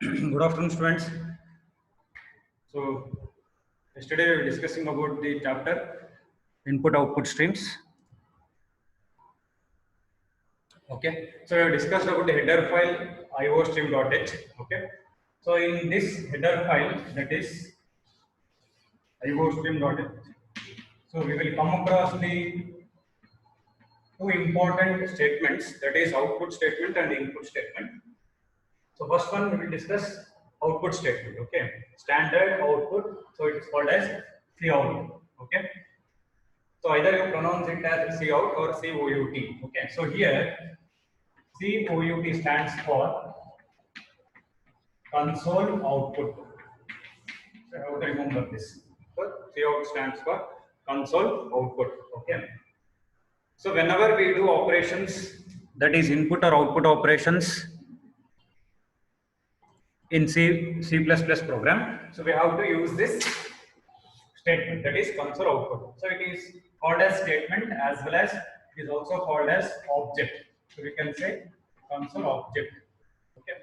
Good afternoon, students. So, yesterday we were discussing about the chapter input-output streams. Okay, so we have discussed about the header file iostream.h. Okay, so in this header file, that is iostream.h, so we will come across the two important statements, that is output statement and input statement. So first one we will discuss output statement. Okay, standard output. So it is called as Cout. Okay. So either you pronounce it as Cout or Cout. Okay. So here Cout stands for console output. So how to remember this? So Cout stands for console output. Okay. So whenever we do operations, that is input or output operations in C program, so we have to use this statement, that is console output. So it is called as statement as well as it is also called as object. So we can say console object. Okay.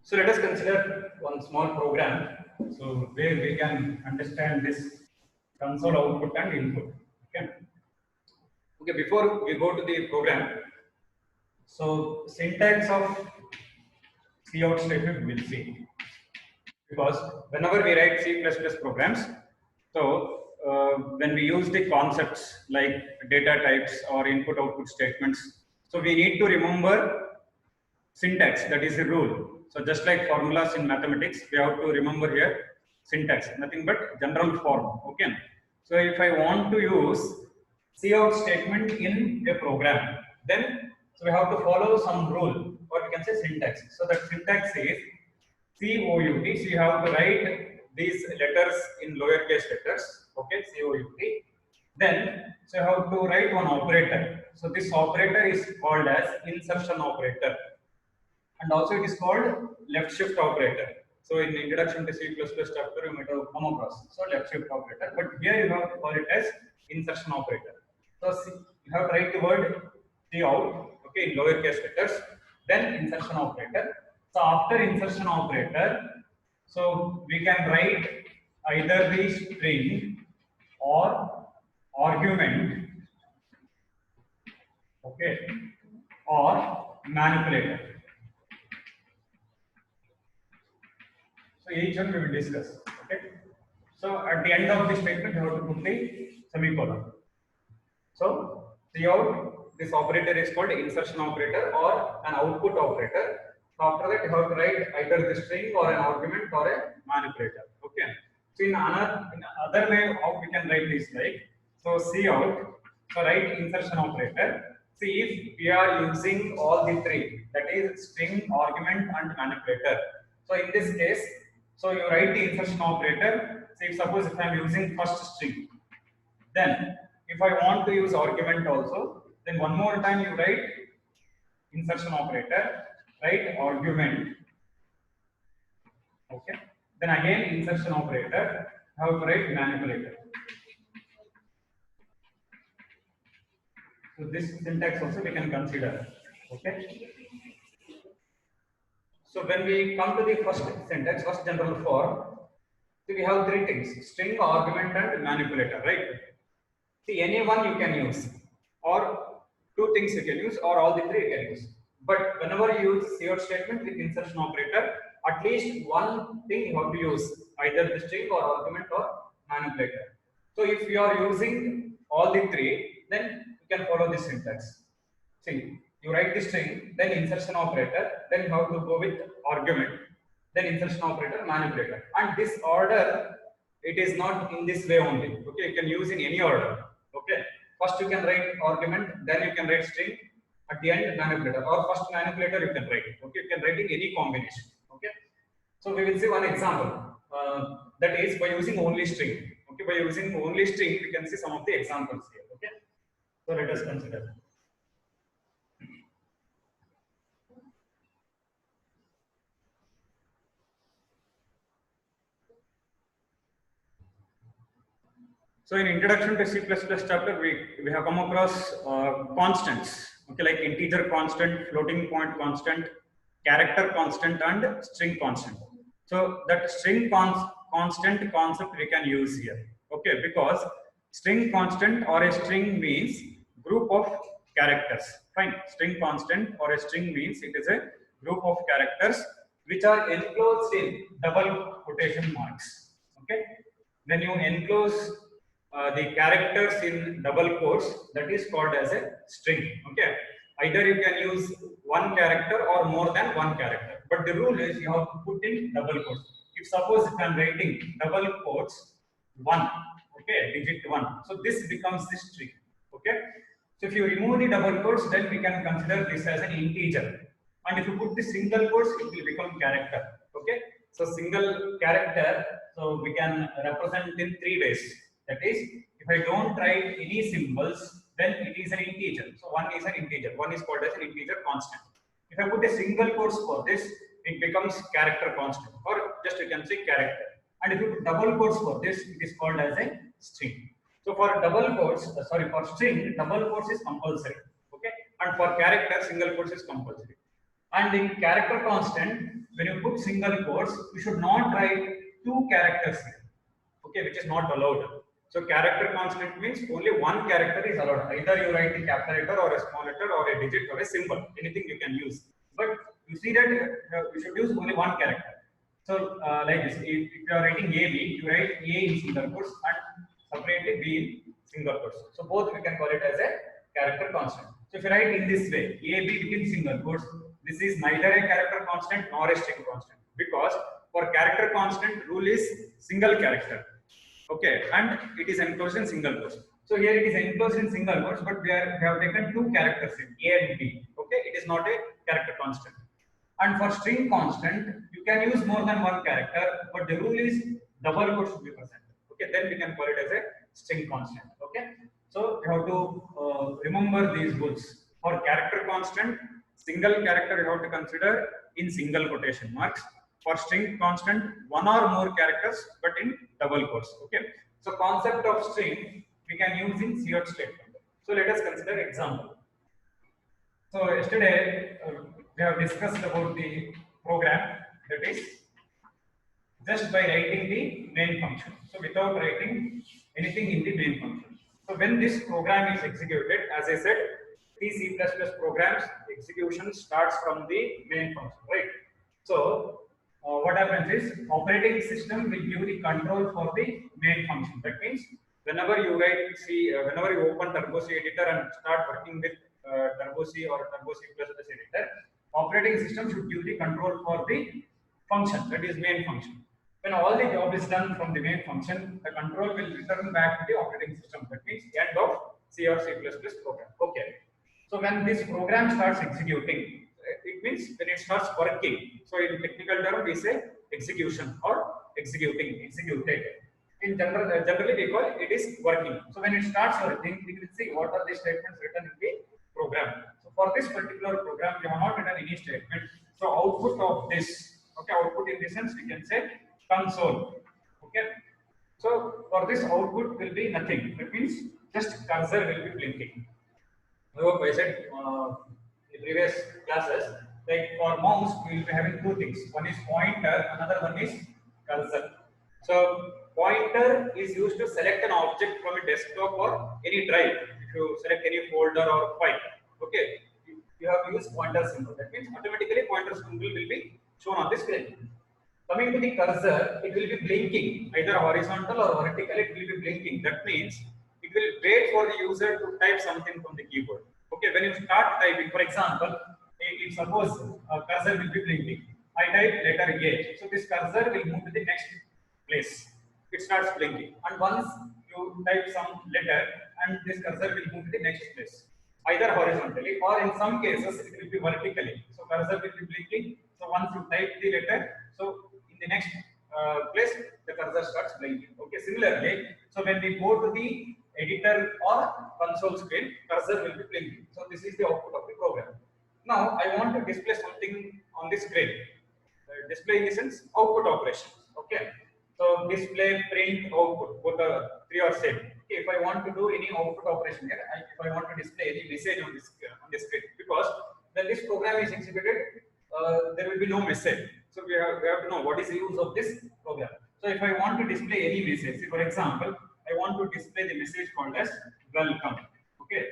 So let us consider one small program. So where we can understand this console output and input. Okay. Okay. Before we go to the program, so syntax of Cout statement we will see, because whenever we write C++ programs, so when we use the concepts like data types or input output statements, so we need to remember syntax, that is the rule. So just like formulas in mathematics, we have to remember here syntax, nothing but general form. Okay. So if I want to use Cout statement in a program, then so we have to follow some rule, or we can say syntax. So that syntax is Cout. So you have to write these letters in lowercase letters. Okay, Cout. Then so you have to write one operator. So this operator is called as insertion operator, and also it is called left shift operator. So in introduction to C++ chapter you might have come across. So left shift operator, but here you have to call it as insertion operator. So you have to write the word Cout, okay, in lowercase letters, then insertion operator. So after insertion operator, so we can write either the string or argument, okay, or manipulator. So each one we will discuss. Okay. So at the end of the statement, you have to put the semicolon. So Cout, this operator is called insertion operator or an output operator. So after that, you have to write either the string or an argument or a manipulator. Okay. So in other way, how we can write this, like so Cout. So write insertion operator. See if we are using all the three, that is string, argument, and manipulator. So in this case, so you write the insertion operator. Say suppose if I am using first string, then if I want to use argument also, then one more time you write insertion operator, write argument. Okay. Then again insertion operator, have to write manipulator. So this syntax also we can consider. Okay. So when we come to the first syntax, first general form, so we have three things: string, argument, and manipulator, right? See, any one you can use, or two things you can use, or all the three you can use. But whenever you use Cout statement with insertion operator, at least one thing you have to use, either the string or argument or manipulator. So if you are using all the three, then you can follow this syntax. See, you write the string, then insertion operator, then you have to go with argument, then insertion operator, manipulator. And this order, it is not in this way only. Okay, you can use in any order. Okay, first you can write argument, then you can write string, at the end manipulator, or first manipulator you can write. Okay, you can write in any combination. Okay, so we will see one example. That is by using only string. Okay, by using only string, we can see some of the examples here. Okay, so let us consider. So in introduction to C++ chapter, we have come across constants, okay, like integer constant, floating point constant, character constant, and string constant. So that string constant concept we can use here, okay, because string constant or a string means group of characters. Fine, string constant or a string means it is a group of characters which are enclosed in double quotation marks. Okay, when you enclose the characters in double quotes, that is called as a string. Okay, either you can use one character or more than one character, but the rule is you have to put in double quotes. If suppose if I am writing double quotes 1, okay, digit 1, so this becomes the string. Okay, so if you remove the double quotes, then we can consider this as an integer, and if you put the single quotes, it will become character. Okay, so single character, so we can represent in 3 ways. That is, if I don't write any symbols, then it is an integer. So 1 is an integer. 1 is called as an integer constant. If I put a single quotes for this, it becomes character constant, or just you can say character. And if you put double quotes for this, it is called as a string. So for double quotes, for string, double quotes is compulsory. Okay, and for character, single quotes is compulsory. And in character constant, when you put single quotes, you should not write 2 characters here, okay, which is not allowed. So character constant means only one character is allowed. Either you write a capital letter or a small letter or a digit or a symbol, anything you can use. But you see that you should use only one character. So like this, if you are writing AB, you write A in single quotes and separately B in single quotes. So both we can call it as a character constant. So if you write in this way, AB between single quotes, this is neither a character constant nor a string constant, because for character constant rule is single character. Okay, and it is enclosed in single quotes. So here it is enclosed in single quotes, but we have taken 2 characters in A and B. Okay, it is not a character constant. And for string constant, you can use more than one character, but the rule is double quotes should be present. Okay, then we can call it as a string constant. Okay, so you have to remember these rules. For character constant, single character you have to consider in single quotation marks. For string constant, 1 or more characters, but in double quotes. Okay, so concept of string we can use in COUT statement. So let us consider example. So yesterday we have discussed about the program, that is just by writing the main function. So without writing anything in the main function. So when this program is executed, as I said, C++ programs execution starts from the main function, right? So what happens is operating system will give the control for the main function. That means whenever you write C, whenever you open Turbo C editor and start working with Turbo C or Turbo C++ editor, operating system should give the control for the function, that is main function. When all the job is done from the main function, the control will return back to the operating system. That means end of C or C++ program. Okay. So when this program starts executing, it means when it starts working. So in technical term, we say execution or executing, executed. In general, generally we call it is working. So when it starts working, we will see what are the statements written in the program. So for this particular program, we have not written any statement. So output of this, okay, output in this sense we can say console. Okay. So for this output will be nothing. That means just cursor will be blinking. I hope I said in previous classes, like for mouse we will be having 2 things. One is pointer, another one is cursor. So pointer is used to select an object from a desktop or any drive. If you select any folder or file, okay, you have to use pointer symbol. That means automatically pointer symbol will be shown on the screen. Coming to the cursor, it will be blinking, either horizontal or vertical, it will be blinking. That means it will wait for the user to type something from the keyboard. Okay, when you start typing, for example, if suppose cursor will be blinking, I type letter A, so this cursor will move to the next place. It starts blinking, and once you type some letter, and this cursor will move to the next place, either horizontally or in some cases it will be vertically. So cursor will be blinking. So once you type the letter, so in the next place the cursor starts blinking. Okay, similarly, so when we go to the editor or console screen, cursor will be blinking. So this is the output of the program. Now I want to display something on the screen. Display in the sense output operations. Okay, so display, print, output, both are 3 are same. Okay, if I want to do any output operation here, if I want to display any message on this screen, because when this program is executed, there will be no message. So we have to know what is the use of this program. So if I want to display any message, for example, I want to display the message called as welcome. Okay,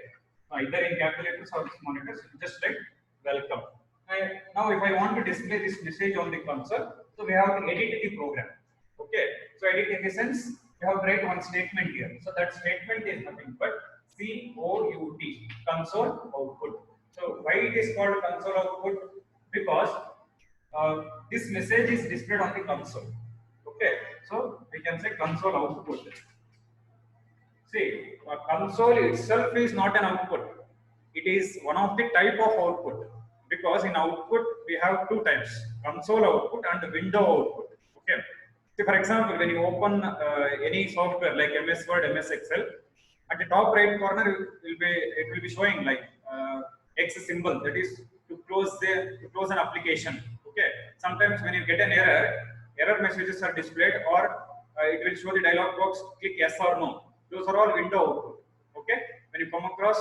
either in capital letters or small letters, just like welcome. Now if I want to display this message on the console, so we have to edit the program. Okay, so edit in the sense we have to write one statement here. So that statement is nothing but COUT, console output. So why it is called console output? Because this message is displayed on the console. Okay, so we can say console output. See, console itself is not an output. It is one of the type of output, because in output we have two types: console output and window output. Okay. See, for example, when you open any software like MS Word, MS Excel, at the top right corner it will be showing like X symbol, that is to close an application. Okay. Sometimes when you get an error messages are displayed, or it will show the dialog box, click yes or no. Those are all window output. Okay. When you come across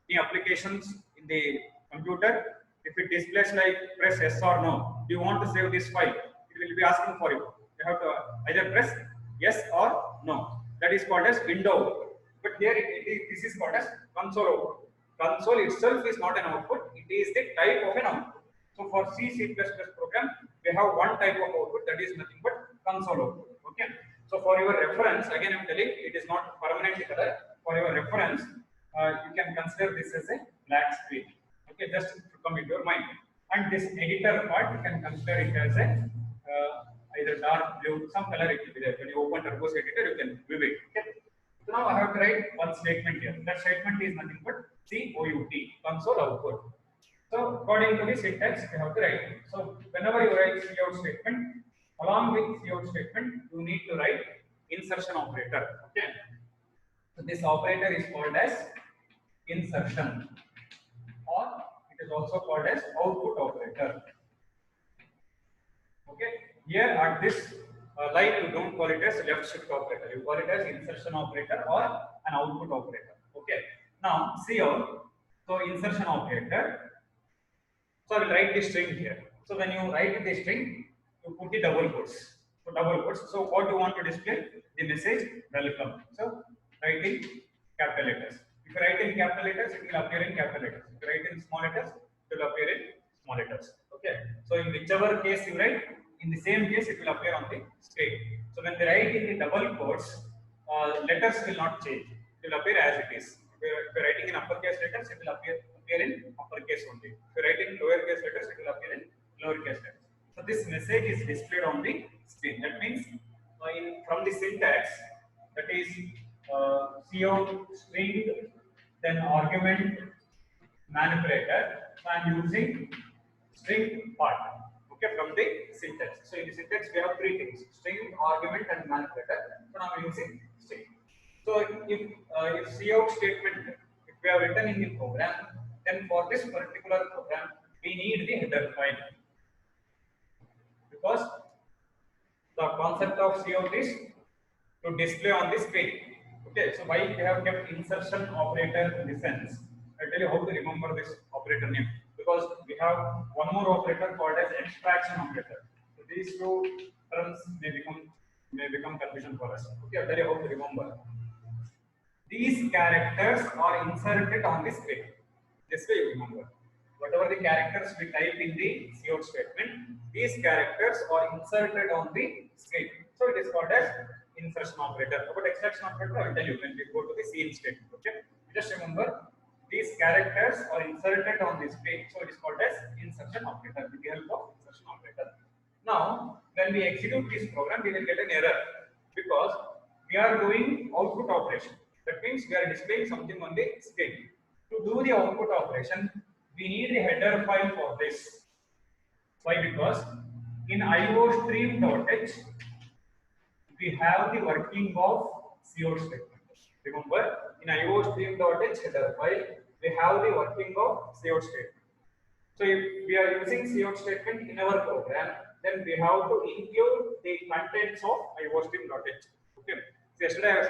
the applications in the computer, if it displays like press yes or no, do you want to save this file? It will be asking for you. You have to either press yes or no. That is called as window output. But here this is called as console output. Console itself is not an output, it is the type of an output. So for C++ program, we have one type of output, that is nothing but console output. Okay. So for your reference, again I am telling, it is not permanently colored. For your reference, you can consider this as a black screen. Okay, just to come into your mind. And this editor part, you can consider it as a either dark blue, some color it will be there. When you open Turbos editor, you can view it. Okay. So now I have to write one statement here. That statement is nothing but COUT, console output. So according to the syntax, you have to write. So whenever you write cout statement, along with cout statement, you need to write insertion operator. Okay. So this operator is called as insertion, or it is also called as output operator. Okay. Here at this line, you don't call it as left shift operator. You call it as insertion operator or an output operator. Okay. Now cout. So insertion operator. So I will write the string here. So when you write the string, you put the double quotes. So double quotes. So what you want to display? The message welcome. So write in capital letters. If you write in capital letters, it will appear in capital letters. If you write in small letters, it will appear in small letters. Okay. So in whichever case you write, in the same case it will appear on the screen. So when they write in the double quotes, letters will not change. It will appear as it is. If you are writing in uppercase letters, it will appear in uppercase only. If you write in lowercase letters, it will appear in lowercase letters. So this message is displayed on the screen. That means from the syntax, that is cout string, then argument manipulator. So I am using string part. Okay, from the syntax. So in the syntax we have three things: string, argument, and manipulator. So now I am using string. So if cout statement, if we have written in the program, then for this particular program we need the header file, because the concept of cout is to display on the screen. Okay, so why we have kept insertion operator in the sense? I tell you how to remember this operator name, because we have one more operator called as extraction operator. So these two terms may become confusion for us. Okay, I'll tell you how to remember. These characters are inserted on the screen. This way you remember. Whatever the characters we type in the cout statement, these characters are inserted on the screen. So it is called as insertion operator. About extraction operator, I will tell you when we go to the scene statement. Okay, just remember these characters are inserted on the screen, so it is called as insertion operator with the help of insertion operator. Now, when we execute this program, we will get an error because we are doing output operation. That means we are displaying something on the screen. To do the output operation, we need a header file for this. Why? Because in iostream.h we have the working of cout statement. Remember, in iostream.h header file, we have the working of cout statement. So if we are using cout statement in our program, then we have to include the contents of iostream.h. Okay. yesterday I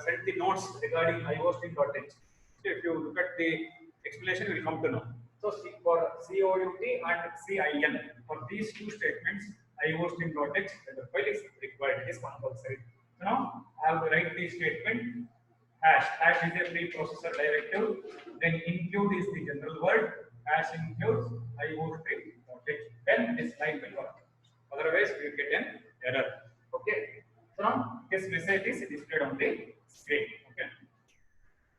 sent the notes regarding iostream.h. So if you look at the explanation, you will come to know. So for COUT and CIN, for these two statements, iostream.h header file is required. It is compulsory. So now I have to write the statement hash. Hash is a preprocessor directive. Then include is the general word. Hash includes iostream.h. Then this line will work. Otherwise, we will get an error. Okay. So now this message is displayed on the screen. Okay.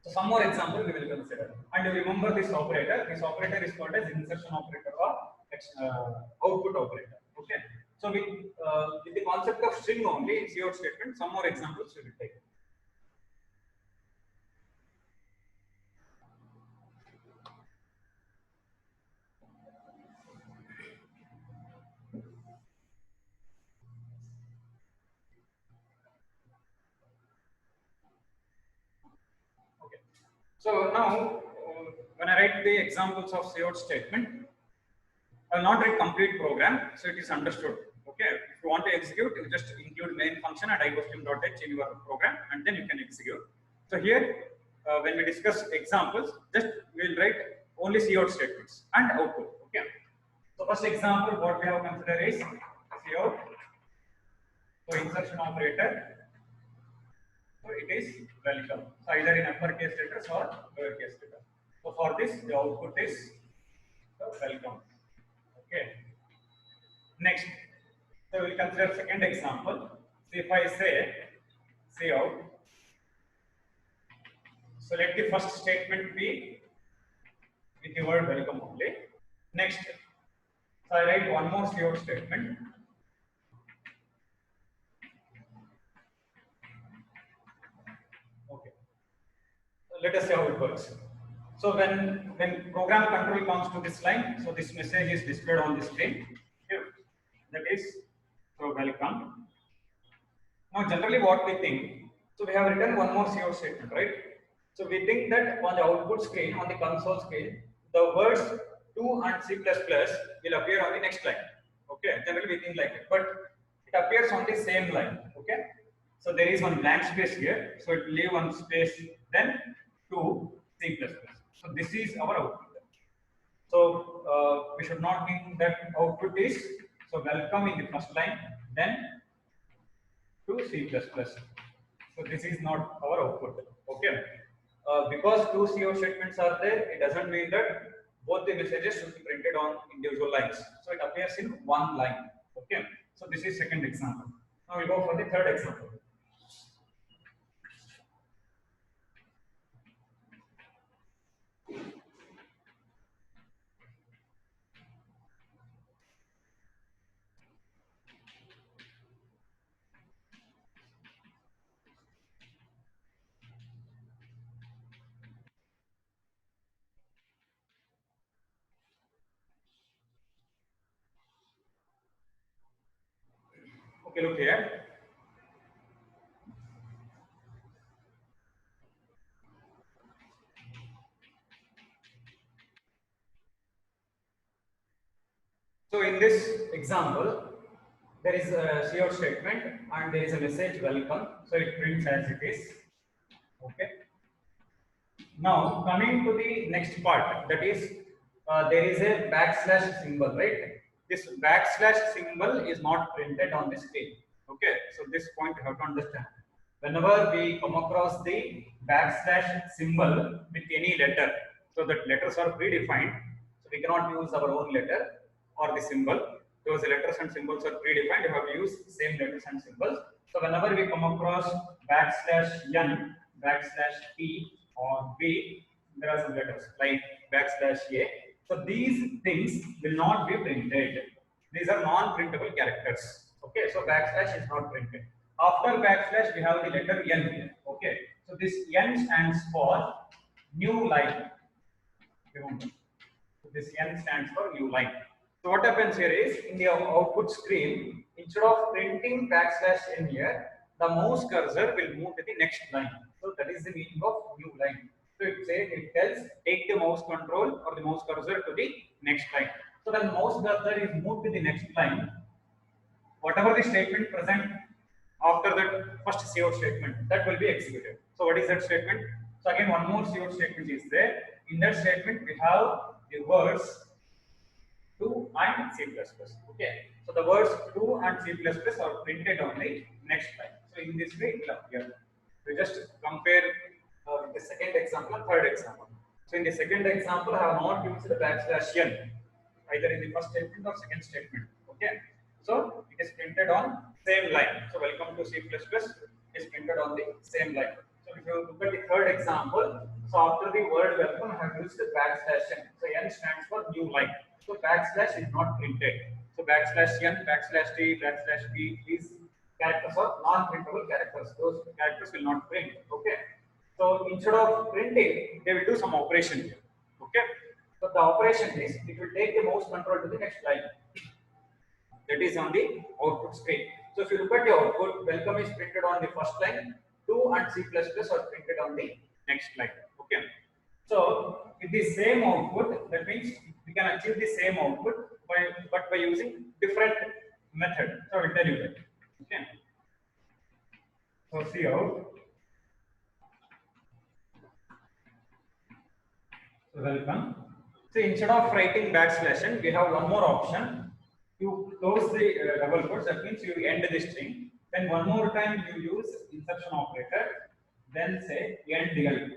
So some more example we will consider. And remember this operator. This operator is called as insertion operator or output operator. Okay. So with the concept of string only, cout statement, some more examples we will take. Okay. So now, when I write the examples of cout statement, I will not write complete program, so it is understood. Okay. If you want to execute, you just include main function and iostream.h in your program, and then you can execute. So here, when we discuss examples, just we will write only cout statements and output. Okay. So first example, what we have considered is cout. So insertion operator. So it is welcome. So either in uppercase letters or lowercase letters. So for this, the output is welcome. Okay. Next, so we'll consider second example. So if I say cout, so let the first statement be with the word welcome only. Next, so I write one more cout statement. Okay. So let us see how it works. So when program control comes to this line, so this message is displayed on the screen. Okay. That is so welcome. Now generally what we think, so we have written one more cout statement, right? So we think that on the output screen, on the console screen, the words to and C++ will appear on the next line. Okay, generally we think like that, but it appears on the same line. Okay, so there is one blank space here, so it will leave one space, then to C++. So this is our output. So we should not think that output is so welcome in the first line, then to C++. So this is not our output. Okay. Because two cout statements are there, it doesn't mean that both the messages should be printed on individual lines. So it appears in one line. Okay. So this is second example. Now we go for the third example. Okay, look here. So in this example, there is a cout statement and there is a message welcome. So it prints as it is. Okay. Now coming to the next part, that is there is a backslash symbol, right? This backslash symbol is not printed on the screen. Okay, so this point you have to understand. Whenever we come across the backslash symbol with any letter, so that letters are predefined, so we cannot use our own letter or the symbol. Those letters and symbols are predefined, you have to use same letters and symbols. So whenever we come across backslash n, backslash t, or B, there are some letters like backslash A. So these things will not be printed. These are non-printable characters. Okay, so backslash is not printed. After backslash, we have the letter N here. Okay, so this N stands for new line. Remember, so this N stands for new line. So what happens here is in the output screen, instead of printing backslash N here, the mouse cursor will move to the next line. So that is the meaning of new line. So it tells take the mouse control or the mouse cursor to the next line. So when mouse cursor is moved to the next line, whatever the statement present after that first CO statement that will be executed. So what is that statement? So again one more CO statement is there. In that statement we have the words to and C++. Okay. So the words to and C++ are printed on the next line. So in this way it will appear. We just compare the second example and third example. So in the second example, I have not used the backslash n either in the first statement or second statement. Okay. So it is printed on same line. So welcome to C++ is printed on the same line. So if you look at the third example, so after the word welcome, I have used the backslash n. So n stands for new line. So backslash is not printed. So backslash n, backslash t, backslash p, these characters are non-printable characters. Those characters will not print. Okay. So instead of printing, they will do some operation here. Okay. So the operation is it will take the mouse control to the next line. That is on the output screen. So if you look at the output, welcome is printed on the first line, to and C++ are printed on the next line. Okay. So with the same output, that means we can achieve the same output but by using different method. So I will tell you that. Okay. So see out. So welcome. So instead of writing backslash n, we have one more option. You close the double quotes, that means you end the string. Then one more time you use insertion operator. Then say end DL.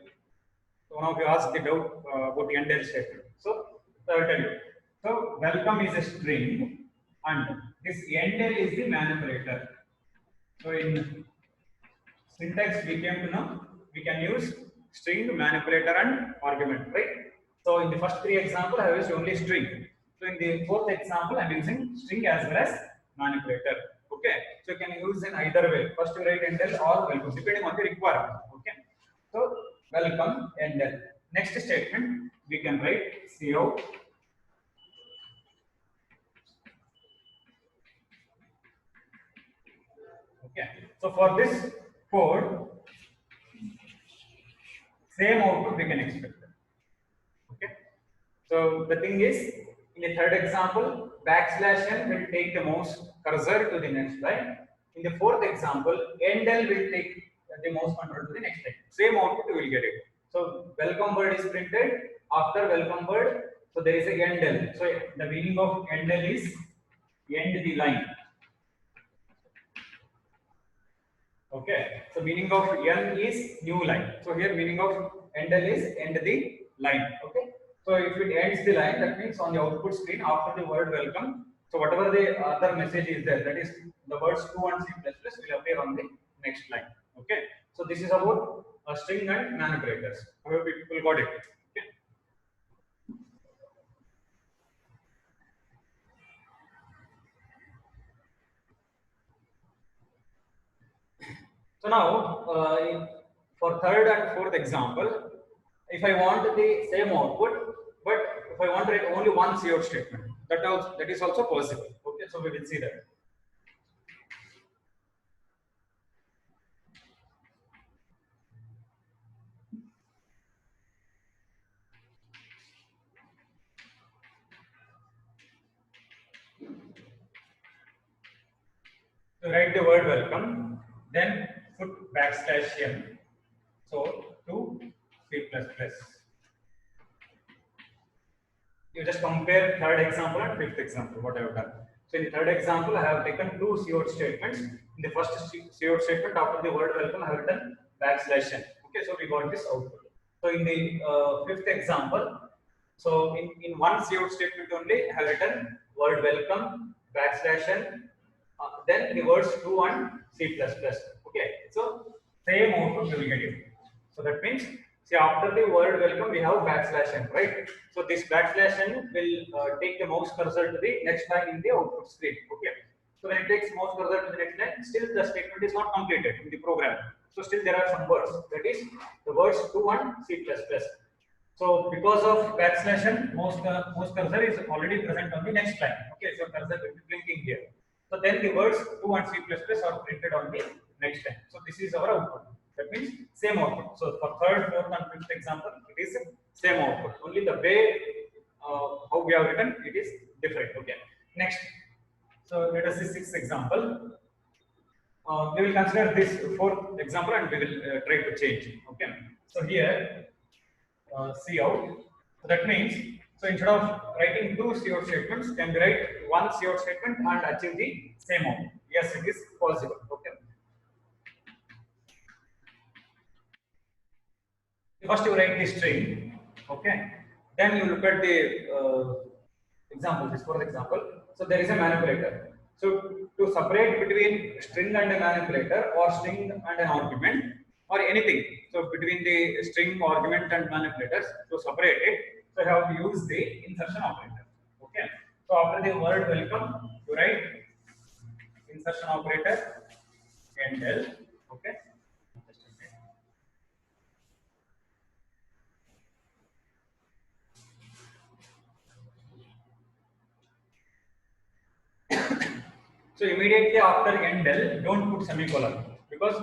So one of you asked the doubt about end DL statement. So I will tell you. So welcome is a string and this end DL is the manipulator. So in syntax we came to know we can use string, manipulator and argument, right? So in the first three examples I have used only string. So in the fourth example I am using string as well as manipulator. Okay. So you can use in either way. First you write endl or welcome depending on the requirement. Okay. So welcome endl. Next statement we can write cout. Okay. So for this code, same output we can expect. Okay. So the thing is, in the third example, backslash n will take the mouse cursor to the next line. In the fourth example, endl will take the mouse control to the next line. Same output you will get it. So welcome word is printed. After welcome word, so there is a endl. So the meaning of endl is end the line. Okay. So meaning of n is new line. So here meaning of endl is end the line. Okay. So if it ends the line, that means on the output screen after the word welcome, so whatever the other message is there, that is the words to and C++ will appear on the next line. Okay. So this is about string and manipulators. I hope people got it. Okay. So now for third and fourth example, if I want the same output, but if I want to write only one cout statement, that is also possible. Okay, so we will see that. So write the word welcome, then put backslash n. So to C++. You just compare third example and fifth example, what I have done. So in the third example, I have taken two cout statements. In the first cout statement, after the word welcome, I have written backslash n. Okay, so we got this output. So in the fifth example, so in one cout statement only, I have written word welcome, backslash n, then the words to and C++. Okay, so same output you will get it. So that means, see, after the word welcome, we have backslash n, right? So this backslash n will take the mouse cursor to the next line in the output screen. Okay. So when it takes mouse cursor to the next line, still the statement is not completed in the program. So still there are some words. That is the words to and C++. So because of backslash n, mouse cursor is already present on the next line. Okay. So cursor will be blinking here. So then the words to and C++ are printed on the next line. So this is our output. That means same output. So for third, fourth and fifth example, it is same output. Only the way how we have written it is different. Okay. Next. So let us see sixth example. we will consider this fourth example and we will try to change. Okay. So here, C out. So that means, so instead of writing two C out statements, can we write one C out statement and achieve the same output? Yes, it is possible. Okay. First you write the string. Okay. Then you look at the example. This for example. So there is a manipulator. So to separate between string and a manipulator or string and an argument or anything. So between the string, argument and manipulators, to separate it, so you have to use the insertion operator. Okay. So after the word welcome, you write insertion operator and L. Okay. So immediately after endl, don't put semicolon because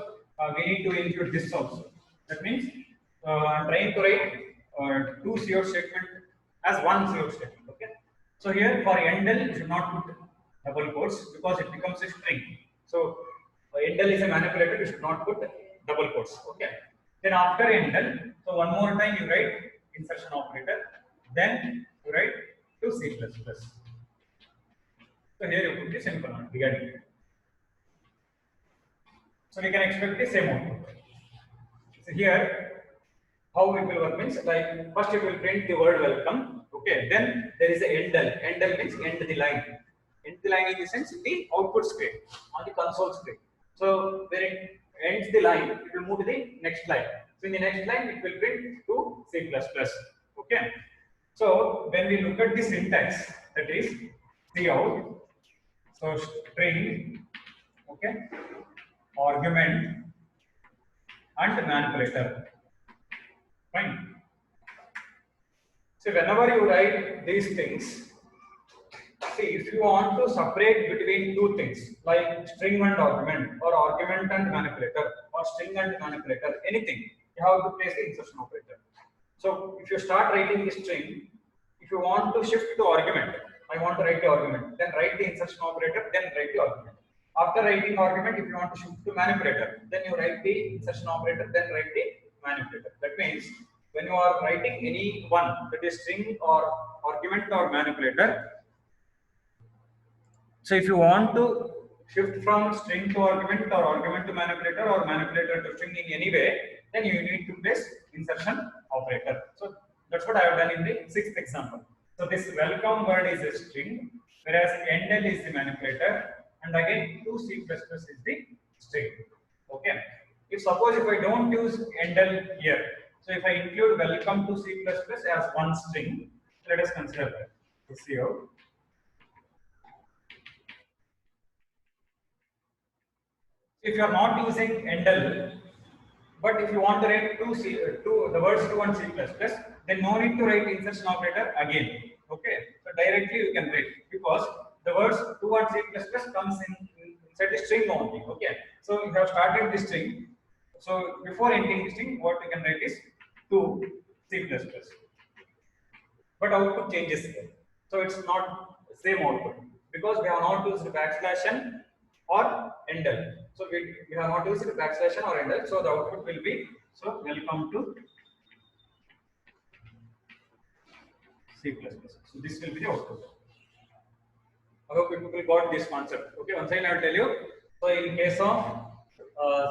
we need to include this also. That means I'm trying to write two CO statement as one CO statement. Okay. So here for endl, you should not put double quotes because it becomes a string. So endl is a manipulator. You should not put double quotes. Okay. Then after endl, so one more time you write insertion operator. Then you write to C++. So here you put the semicolon regarding it. So we can expect the same output. So here, how it will work means like first it will print the word welcome. Okay, then there is a endl. Endl means end the line. End the line in the sense in the output screen on the console screen. So when it ends the line, it will move to the next line. So in the next line, it will print to C++. Okay. So when we look at the syntax, that is cout. So string, okay, argument and manipulator. Fine. So whenever you write these things, see if you want to separate between two things like string and argument or argument and manipulator or string and manipulator, anything, you have to place the insertion operator. So if you start writing the string, if you want to shift to argument, I want to write the argument, then write the insertion operator, then write the argument. After writing argument, if you want to shift to manipulator, then you write the insertion operator, then write the manipulator. That means when you are writing any one, that is string or argument or manipulator, so if you want to shift from string to argument or argument to manipulator or manipulator to string in any way, then you need to place insertion operator. So that's what I have done in the sixth example. So this welcome word is a string, whereas endl is the manipulator, and again to C++ is the string. Okay. If suppose if I don't use endl here, so if I include welcome to C++ as one string, let us consider that. See out. If you are not using endl, but if you want to write the words to and C++, then no need to write insertion operator again. Okay, so directly you can write because the words to and C++ comes inside the string only. Okay, so you have started the string. So before ending the string, what you can write is to C++. But output changes here. So it's not same output because we have not used backslash n or endl. So we have not used backslash n or endl. So the output will be, so welcome to C++. So this will be the output. I hope people got this concept. Okay, once again I will tell you. So in case of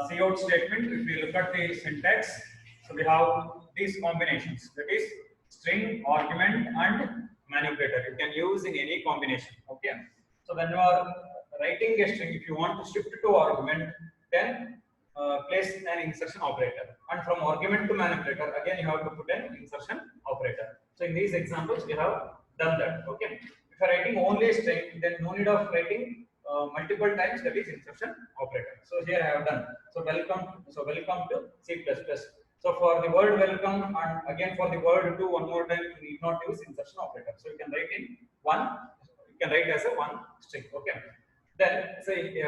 cout statement, if we look at the syntax, so we have these combinations. That is string, argument, and manipulator. You can use in any combination. Okay. So when you are writing a string, if you want to shift to argument, then place an insertion operator. And from argument to manipulator, again you have to put an insertion operator. So in these examples, we have done that. Okay. If you are writing only a string, then no need of writing multiple times, that is insertion operator. So here I have done. So welcome to C++. So for the word welcome and again for the word to, one more time, you need not use insertion operator. So you can write in one, you can write as a one string. Okay. Then say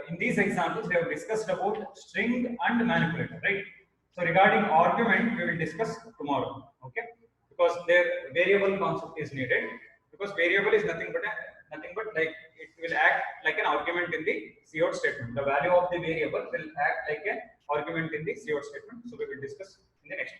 in these examples we have discussed about string and manipulator, right? So regarding argument we will discuss tomorrow. Okay, because their variable concept is needed, because variable is nothing but nothing but like it will act like an argument in the cout statement. The value of the variable will act like an argument in the cout statement. So we will discuss in the next